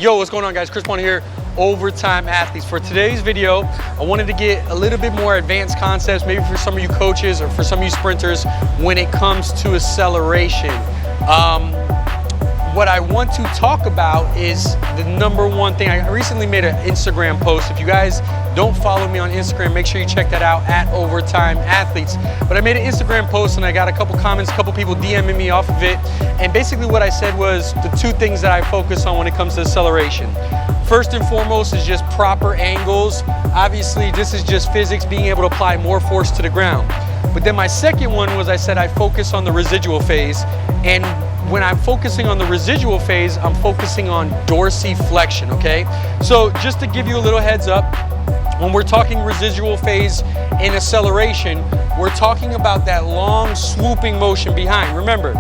Yo, what's going on, guys? Chris here, Overtime Athletes. For today's video, I wanted to get a little bit more advanced concepts, maybe for some of you coaches or for some of you sprinters, when it comes to acceleration. What I want to talk about is the number one thing. I recently made an Instagram post. If you guys don't follow me on Instagram, make sure you check that out at Overtime Athletes. But I made an Instagram post and I got a couple comments, a couple people DMing me off of it. And basically what I said was the two things that I focus on when it comes to acceleration. First and foremost is just proper angles. Obviously, this is just physics, being able to apply more force to the ground. But then my second one was I said I focus on the residual phase. And when I'm focusing on the residual phase, I'm focusing on dorsiflexion, okay? So just to give you a little heads up, when we're talking residual phase in acceleration, we're talking about that long swooping motion behind. Remember,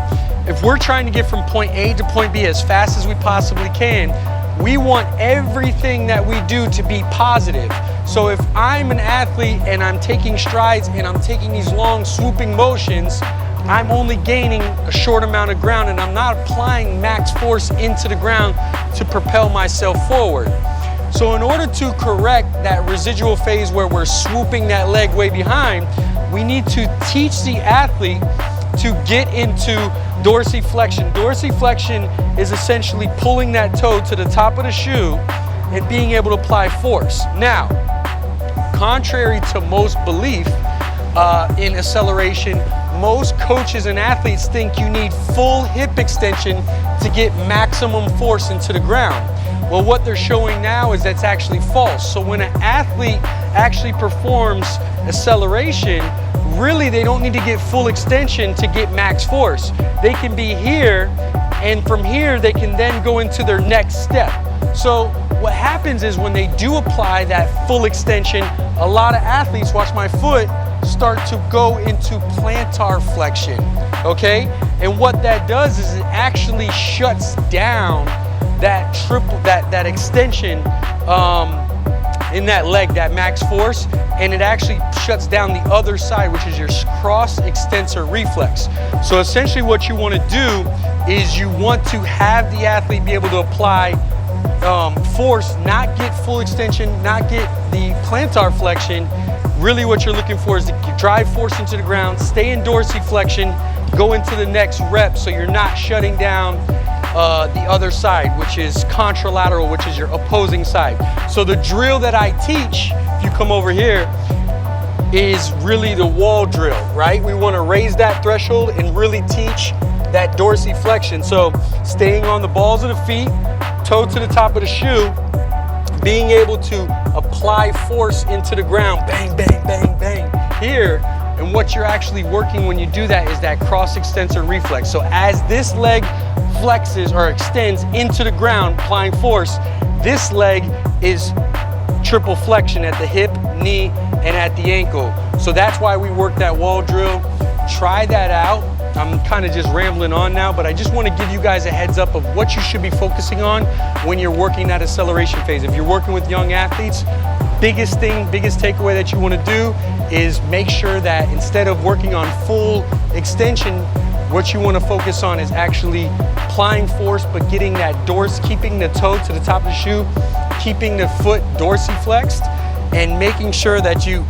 if we're trying to get from point A to point B as fast as we possibly can, we want everything that we do to be positive. So if I'm an athlete and I'm taking strides and I'm taking these long swooping motions, I'm only gaining a short amount of ground and I'm not applying max force into the ground to propel myself forward. So in order to correct that residual phase where we're swooping that leg way behind, we need to teach the athlete to get into dorsiflexion. Dorsiflexion is essentially pulling that toe to the top of the shoe and being able to apply force. Now, contrary to most belief in acceleration, most coaches and athletes think you need full hip extension to get maximum force into the ground. Well, what they're showing now is that's actually false. So when an athlete actually performs acceleration, really they don't need to get full extension to get max force. They can be here, and from here they can then go into their next step. So what happens is when they do apply that full extension, a lot of athletes, watch my foot, start to go into plantar flexion, okay? And what that does is it actually shuts down that extension in that leg, that max force, and it actually shuts down the other side, which is your cross extensor reflex. So essentially what you want to do is you want to have the athlete be able to apply force, not get full extension, not get the plantar flexion. Really what you're looking for is to drive force into the ground, stay in dorsiflexion, go into the next rep so you're not shutting down the other side, which is contralateral, which is your opposing side. So the drill that I teach, if you come over here, is really the wall drill, right? We want to raise that threshold and really teach that dorsiflexion. So staying on the balls of the feet, toe to the top of the shoe, being able to apply force into the ground, bang, bang, bang, bang, here. And what you're actually working when you do that is that cross extensor reflex. So as this leg flexes or extends into the ground, applying force, this leg is triple flexion at the hip, knee, and at the ankle. So that's why we work that wall drill. Try that out. I'm kind of just rambling on now, but I just want to give you guys a heads up of what you should be focusing on when you're working that acceleration phase. If you're working with young athletes, biggest takeaway that you want to do is make sure that instead of working on full extension, what you want to focus on is actually applying force, but getting that keeping the toe to the top of the shoe, keeping the foot dorsiflexed, and making sure that you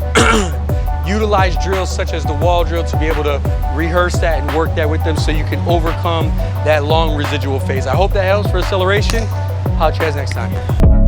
utilize drills such as the wall drill to be able to rehearse that and work that with them so you can overcome that long residual phase. I hope that helps for acceleration. I'll catch you guys next time.